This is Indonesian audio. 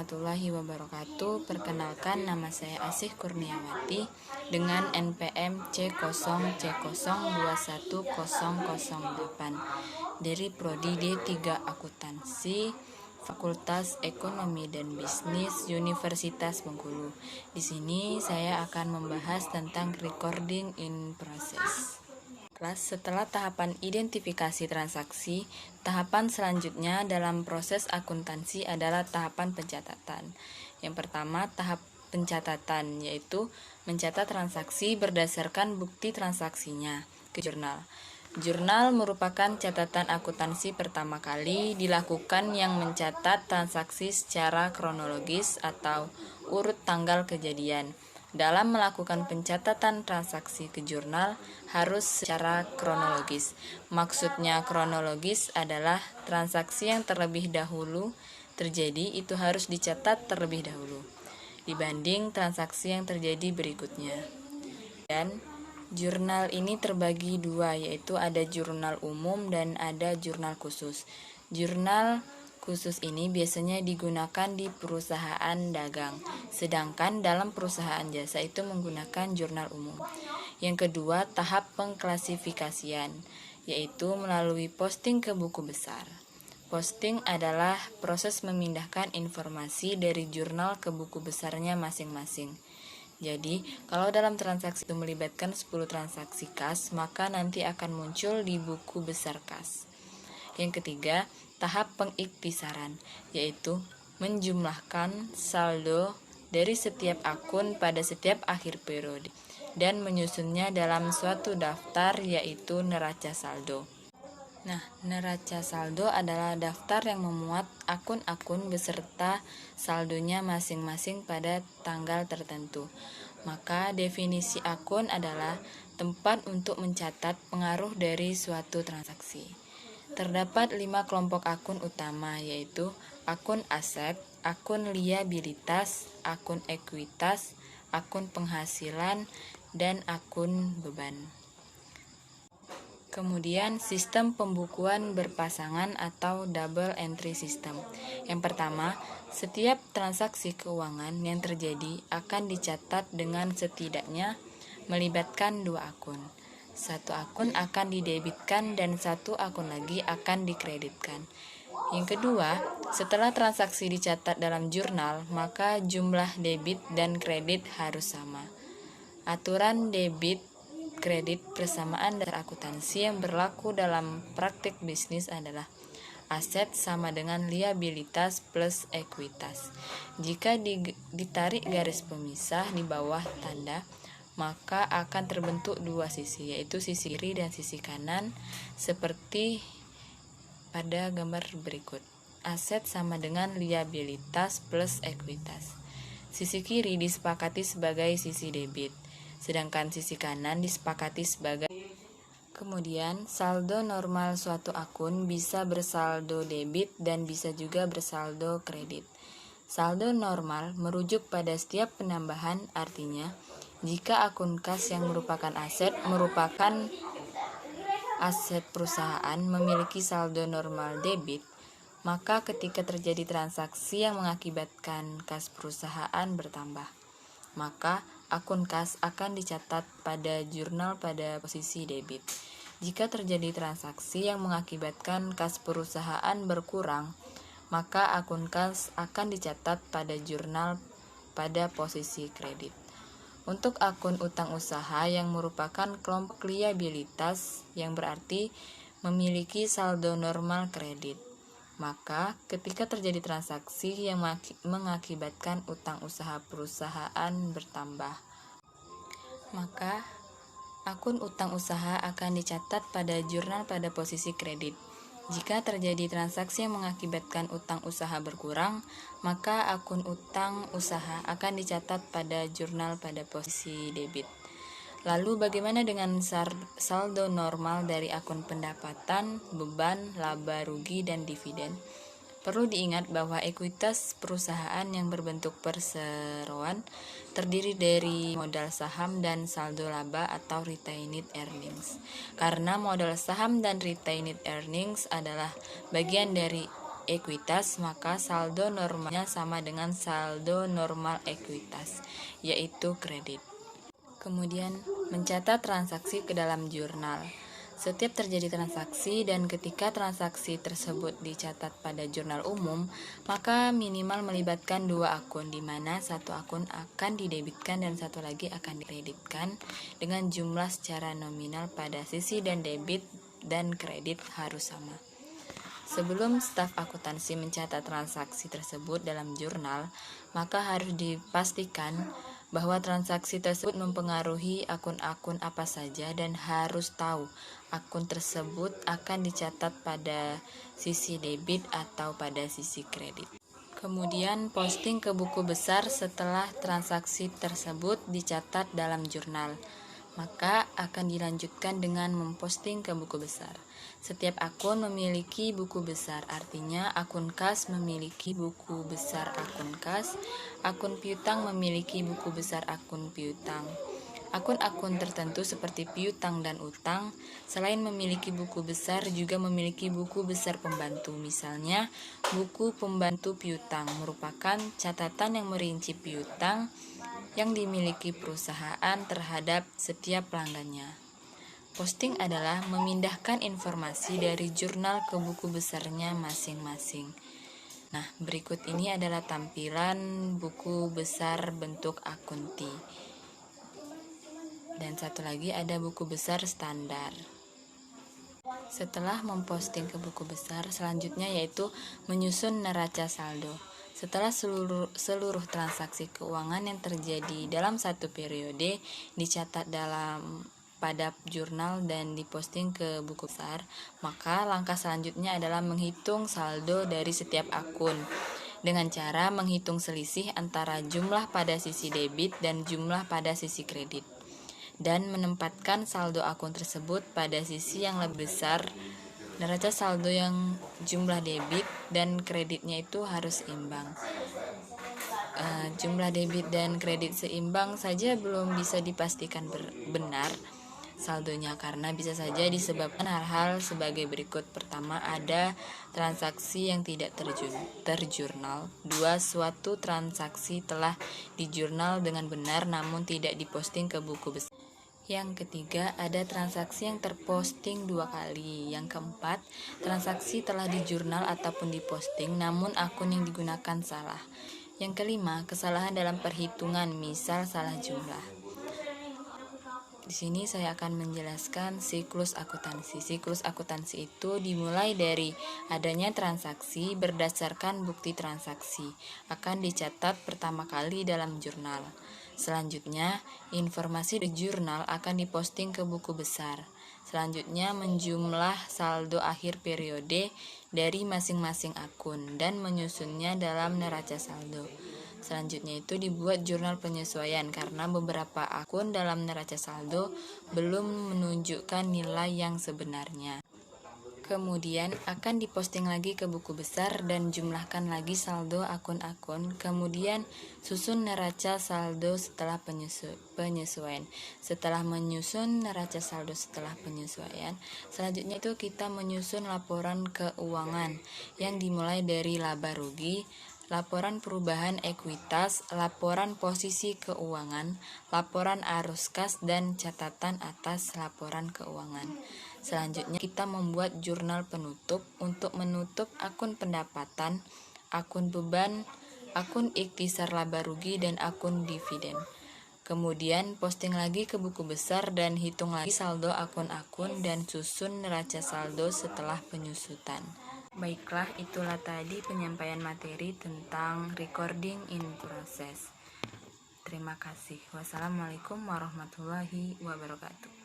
warahmatullahi wabarakatuh. Perkenalkan, nama saya Asih Kurniawati dengan NPM C0C021008 dari Prodi D3 Akuntansi, Fakultas Ekonomi dan Bisnis Universitas Bengkulu. Di sini saya akan membahas tentang recording in process. Setelah tahapan identifikasi transaksi, tahapan selanjutnya dalam proses akuntansi adalah tahapan pencatatan. Yang pertama, tahap pencatatan, yaitu mencatat transaksi berdasarkan bukti transaksinya ke jurnal. Jurnal merupakan catatan akuntansi pertama kali dilakukan yang mencatat transaksi secara kronologis atau urut tanggal kejadian. Dalam melakukan pencatatan transaksi ke jurnal harus secara kronologis. Maksudnya kronologis adalah transaksi yang terlebih dahulu terjadi itu harus dicatat terlebih dahulu dibanding transaksi yang terjadi berikutnya. Dan jurnal ini terbagi dua, yaitu ada jurnal umum dan ada jurnal khusus. Jurnal khusus ini biasanya digunakan di perusahaan dagang, sedangkan dalam perusahaan jasa itu menggunakan jurnal umum. Yang kedua, tahap pengklasifikasian, yaitu melalui posting ke buku besar. Posting adalah proses memindahkan informasi dari jurnal ke buku besarnya masing-masing. Jadi, kalau dalam transaksi itu melibatkan 10 transaksi kas, maka nanti akan muncul di buku besar kas. Yang ketiga, tahap pengiktisaran, yaitu menjumlahkan saldo dari setiap akun pada setiap akhir periode dan menyusunnya dalam suatu daftar, yaitu neraca saldo. Nah, neraca saldo adalah daftar yang memuat akun-akun beserta saldonya masing-masing pada tanggal tertentu. Maka definisi akun adalah tempat untuk mencatat pengaruh dari suatu transaksi. Terdapat 5 kelompok akun utama, yaitu akun aset, akun liabilitas, akun ekuitas, akun penghasilan, dan akun beban. Kemudian sistem pembukuan berpasangan atau double entry system. Yang pertama, setiap transaksi keuangan yang terjadi akan dicatat dengan setidaknya melibatkan 2 akun. Satu akun akan didebitkan dan satu akun lagi akan dikreditkan. Yang kedua, setelah transaksi dicatat dalam jurnal, maka jumlah debit dan kredit harus sama. Aturan debit kredit persamaan dasar akuntansi yang berlaku dalam praktik bisnis adalah aset sama dengan liabilitas plus ekuitas. Jika ditarik garis pemisah di bawah tanda, maka akan terbentuk 2 sisi, yaitu sisi kiri dan sisi kanan, seperti pada gambar berikut. Aset sama dengan liabilitas plus ekuitas. Sisi kiri disepakati sebagai sisi debit, sedangkan sisi kanan disepakati sebagai. Kemudian, saldo normal suatu akun bisa bersaldo debit dan bisa juga bersaldo kredit. Saldo normal merujuk pada setiap penambahan, artinya jika akun kas yang merupakan aset perusahaan memiliki saldo normal debit, maka ketika terjadi transaksi yang mengakibatkan kas perusahaan bertambah, maka akun kas akan dicatat pada jurnal pada posisi debit. Jika terjadi transaksi yang mengakibatkan kas perusahaan berkurang, maka akun kas akan dicatat pada jurnal pada posisi kredit. Untuk akun utang usaha yang merupakan kelompok liabilitas yang berarti memiliki saldo normal kredit, maka ketika terjadi transaksi yang mengakibatkan utang usaha perusahaan bertambah, maka akun utang usaha akan dicatat pada jurnal pada posisi kredit. Jika terjadi transaksi yang mengakibatkan utang usaha berkurang, maka akun utang usaha akan dicatat pada jurnal pada posisi debit. Lalu bagaimana dengan saldo normal dari akun pendapatan, beban, laba rugi, dan dividen? Perlu diingat bahwa ekuitas perusahaan yang berbentuk perseroan terdiri dari modal saham dan saldo laba atau retained earnings. Karena modal saham dan retained earnings adalah bagian dari ekuitas, maka saldo normalnya sama dengan saldo normal ekuitas, yaitu kredit. Kemudian, mencatat transaksi ke dalam jurnal. Setiap terjadi transaksi dan ketika transaksi tersebut dicatat pada jurnal umum, maka minimal melibatkan dua akun, di mana satu akun akan didebitkan dan satu lagi akan dikreditkan dengan jumlah secara nominal pada sisi, dan debit dan kredit harus sama. Sebelum staf akuntansi mencatat transaksi tersebut dalam jurnal, maka harus dipastikan bahwa transaksi tersebut mempengaruhi akun-akun apa saja dan harus tahu akun tersebut akan dicatat pada sisi debit atau pada sisi kredit. Kemudian posting ke buku besar setelah transaksi tersebut dicatat dalam jurnal. Maka akan dilanjutkan dengan memposting ke buku besar. Setiap akun memiliki buku besar, artinya akun kas memiliki buku besar akun kas, akun piutang memiliki buku besar akun piutang. Akun-akun tertentu seperti piutang dan utang, selain memiliki buku besar, juga memiliki buku besar pembantu. Misalnya, buku pembantu piutang merupakan catatan yang merinci piutang yang dimiliki perusahaan terhadap setiap pelanggannya. Posting adalah memindahkan informasi dari jurnal ke buku besarnya masing-masing. Nah, berikut ini adalah tampilan buku besar bentuk akunti. Dan satu lagi ada buku besar standar. Setelah memposting ke buku besar, selanjutnya yaitu menyusun neraca saldo. Setelah seluruh transaksi keuangan yang terjadi dalam satu periode dicatat pada jurnal dan diposting ke buku besar, maka langkah selanjutnya adalah menghitung saldo dari setiap akun dengan cara menghitung selisih antara jumlah pada sisi debit dan jumlah pada sisi kredit, dan menempatkan saldo akun tersebut pada sisi yang lebih besar. Neraca saldo yang jumlah debit dan kreditnya itu harus imbang. Jumlah debit dan kredit seimbang saja belum bisa dipastikan benar saldonya, karena bisa saja disebabkan hal-hal sebagai berikut. Pertama, ada transaksi yang tidak terjurnal. Dua, suatu transaksi telah dijurnal dengan benar namun tidak diposting ke buku besar. Yang ketiga, ada transaksi yang terposting 2 kali. Yang keempat, transaksi telah dijurnal ataupun diposting namun akun yang digunakan salah. Yang kelima, kesalahan dalam perhitungan, misal salah jumlah. Di sini saya akan menjelaskan siklus akuntansi. Siklus akuntansi itu dimulai dari adanya transaksi berdasarkan bukti transaksi. Akan dicatat pertama kali dalam jurnal. Selanjutnya, informasi di jurnal akan diposting ke buku besar. Selanjutnya, menjumlah saldo akhir periode dari masing-masing akun dan menyusunnya dalam neraca saldo. Selanjutnya itu dibuat jurnal penyesuaian karena beberapa akun dalam neraca saldo belum menunjukkan nilai yang sebenarnya. Kemudian akan diposting lagi ke buku besar dan jumlahkan lagi saldo akun-akun. Kemudian susun neraca saldo setelah penyesuaian. Setelah menyusun neraca saldo setelah penyesuaian, selanjutnya itu kita menyusun laporan keuangan yang dimulai dari laba rugi, laporan perubahan ekuitas, laporan posisi keuangan, laporan arus kas, dan catatan atas laporan keuangan. Selanjutnya kita membuat jurnal penutup untuk menutup akun pendapatan, akun beban, akun ikhtisar laba rugi, dan akun dividen. Kemudian posting lagi ke buku besar dan hitung lagi saldo akun-akun dan susun neraca saldo setelah penyusutan. Baiklah, itulah tadi penyampaian materi tentang recording in process. Terima kasih. Wassalamualaikum warahmatullahi wabarakatuh.